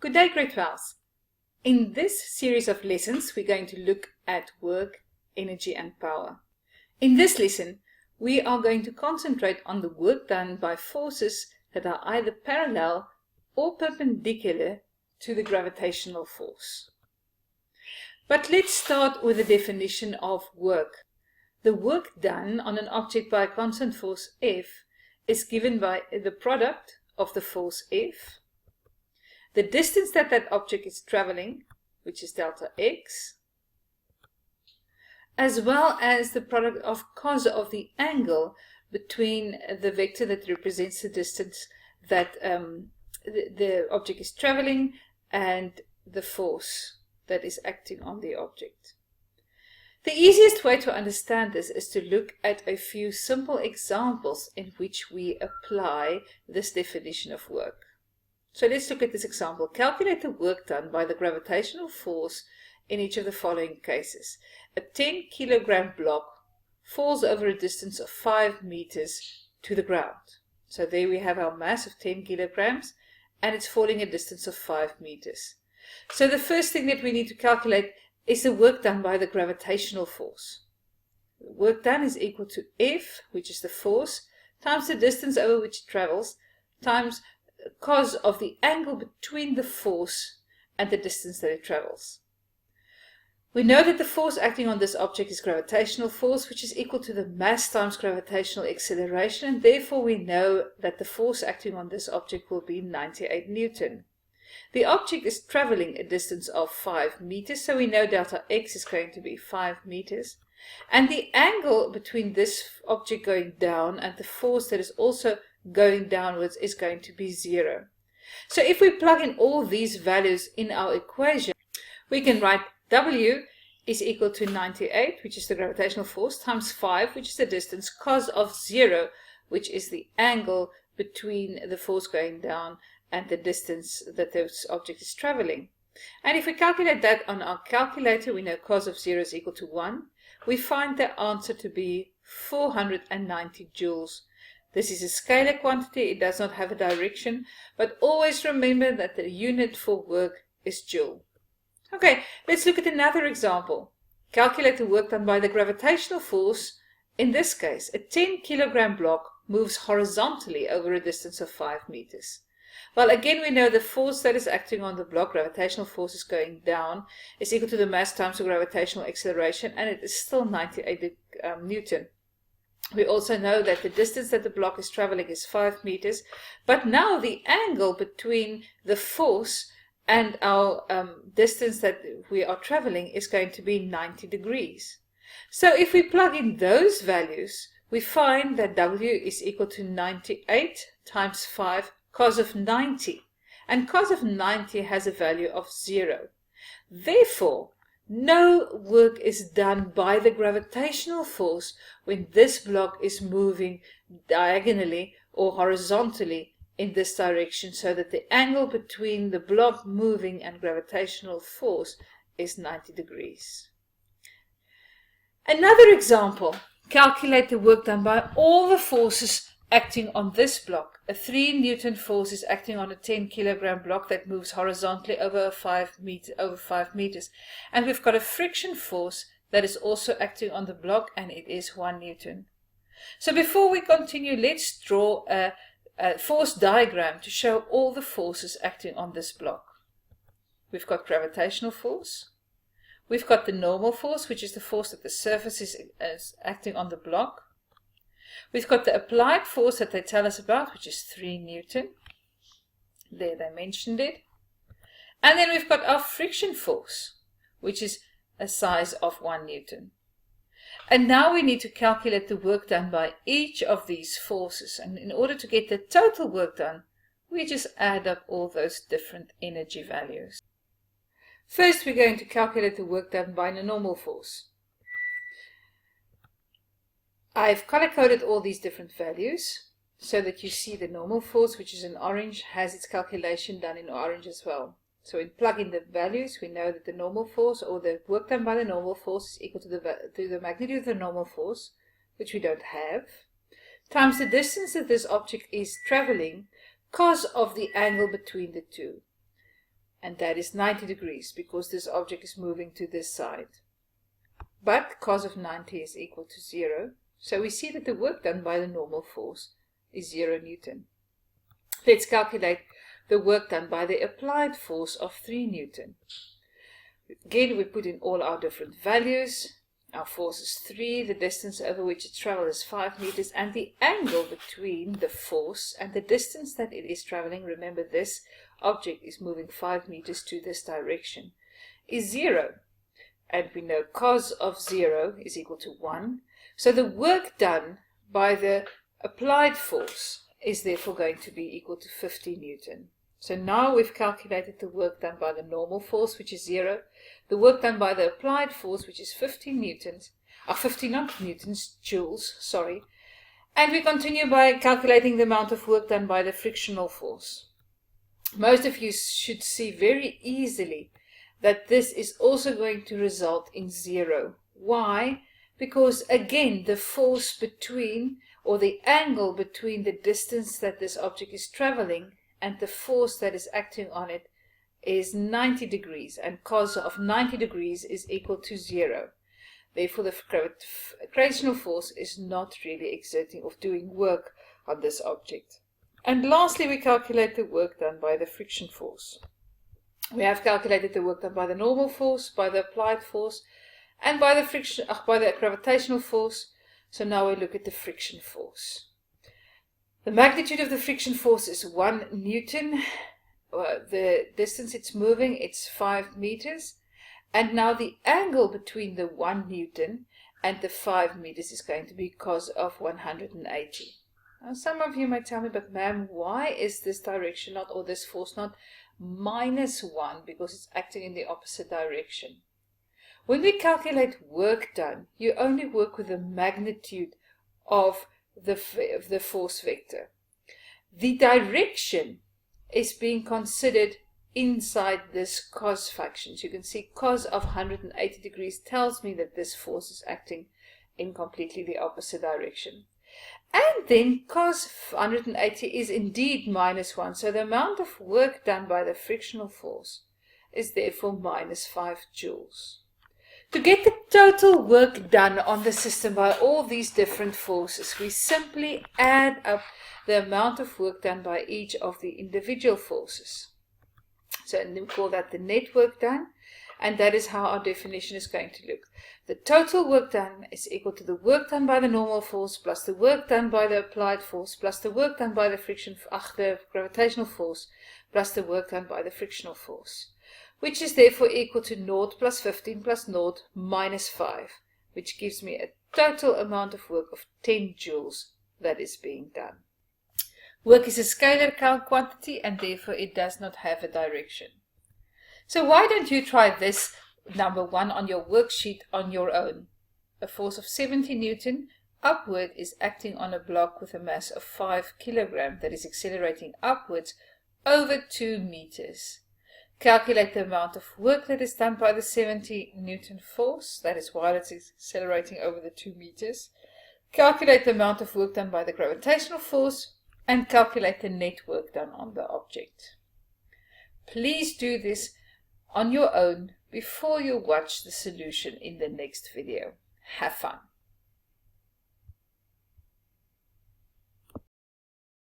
Good day, grade 12s. In this series of lessons, we're going to look at work, energy and power. In this lesson, we are going to concentrate on the work done by forces that are either parallel or perpendicular to the gravitational force. But let's start with the definition of work. The work done on an object by a constant force F is given by the product of the force F, the distance that that object is traveling, which is delta x, as well as the product of cos of the angle between the vector that represents the distance that the object is traveling and the force that is acting on the object. The easiest way to understand this is to look at a few simple examples in which we apply this definition of work. So let's look at this example. Calculate the work done by the gravitational force in each of the following cases. A 10 kilogram block falls over a distance of 5 meters to the ground. So there we have our mass of 10 kilograms and it's falling a distance of 5 meters. So the first thing that we need to calculate is the work done by the gravitational force. The work done is equal to F, which is the force, times the distance over which it travels, times cos of the angle between the force and the distance that it travels. We know that the force acting on this object is gravitational force, which is equal to the mass times gravitational acceleration, and therefore we know that the force acting on this object will be 98 Newton. The object is traveling a distance of 5 meters, so we know delta x is going to be 5 meters. And the angle between this object going down and the force that is also going downwards is going to be 0. So if we plug in all these values in our equation, we can write W is equal to 98, which is the gravitational force, times 5, which is the distance, cos of 0, which is the angle between the force going down and the distance that this object is traveling. And if we calculate that on our calculator, we know cos of 0 is equal to 1. We find the answer to be 490 joules. This is a scalar quantity, it does not have a direction, but always remember that the unit for work is joule. Okay, let's look at another example. Calculate the work done by the gravitational force. In this case, a 10 kilogram block moves horizontally over a distance of 5 meters. Well, again, we know the force that is acting on the block, gravitational force is going down, is equal to the mass times the gravitational acceleration, and it is still 98 Newton. We also know that the distance that the block is traveling is 5 meters, but now the angle between the force and our distance that we are traveling is going to be 90 degrees. So if we plug in those values, we find that W is equal to 98 times 5 cos of 90, and cos of 90 has a value of 0. Therefore, no work is done by the gravitational force when this block is moving diagonally or horizontally in this direction, so that the angle between the block moving and gravitational force is 90 degrees. Another example, calculate the work done by all the forces acting on this block. A 3 Newton force is acting on a 10 kilogram block that moves horizontally over 5 meters. And we've got a friction force that is also acting on the block, and it is 1 Newton. So before we continue, let's draw a force diagram to show all the forces acting on this block. We've got gravitational force. We've got the normal force, which is the force that the surface is acting on the block. We've got the applied force that they tell us about, which is 3 Newton. There they mentioned it. And then we've got our friction force, which is a size of 1 Newton. And now we need to calculate the work done by each of these forces. And in order to get the total work done, we just add up all those different energy values. First, we're going to calculate the work done by the normal force. I've color-coded all these different values so that you see the normal force, which is in orange, has its calculation done in orange as well. So we plug in the values, we know that the normal force, or the work done by the normal force, is equal to the magnitude of the normal force, which we don't have, times the distance that this object is traveling, cos of the angle between the two. and that is 90 degrees because this object is moving to this side. But cos of 90 is equal to 0, so we see that the work done by the normal force is 0 Newton. Let's calculate the work done by the applied force of 3 Newton. Again, we put in all our different values. Our force is 3, the distance over which it travels is 5 meters, and the angle between the force and the distance that it is traveling, remember this object is moving 5 meters to this direction, is 0. And we know cos of 0 is equal to 1. So the work done by the applied force is therefore going to be equal to 50 Newton. So now we've calculated the work done by the normal force, which is 0, the work done by the applied force, which is 50 newtons, 50 not newtons, joules, sorry, and we continue by calculating the amount of work done by the frictional force. Most of you should see very easily that this is also going to result in 0. Why? Because again, the force between, or the angle between the distance that this object is traveling and the force that is acting on it is 90 degrees, and cos of 90 degrees is equal to 0. Therefore, the gravitational force is not really exerting or doing work on this object. And lastly, we calculate the work done by the friction force. We have calculated the work done by the normal force, by the applied force, and by the gravitational force. So now we look at the friction force. The magnitude of the friction force is 1 Newton. The distance it's moving, it's 5 meters. And now the angle between the 1 Newton and the 5 meters is going to be cos of 180. Now some of you might tell me, but ma'am, why is this direction not, or this force not -1, because it's acting in the opposite direction? When we calculate work done, you only work with the magnitude of the force vector. The direction is being considered inside this cos function. So you can see cos of 180 degrees tells me that this force is acting in completely the opposite direction. And then cos 180 is indeed -1, so the amount of work done by the frictional force is therefore -5 joules. To get the total work done on the system by all these different forces, we simply add up the amount of work done by each of the individual forces. So we call that the net work done, and that is how our definition is going to look. The total work done is equal to the work done by the normal force plus the work done by the applied force plus the work done by the gravitational force plus the work done by the frictional force, which is therefore equal to 0 plus 15 plus 0 minus 5, which gives me a total amount of work of 10 joules that is being done. Work is a scalar quantity, and therefore it does not have a direction. So why don't you try this number 1 on your worksheet on your own? A force of 70 Newton upward is acting on a block with a mass of 5 kilograms that is accelerating upwards over 2 meters. Calculate the amount of work that is done by the 70 Newton force, that is while it's accelerating over the 2 meters. Calculate the amount of work done by the gravitational force, and calculate the net work done on the object. Please do this on your own before you watch the solution in the next video. Have fun!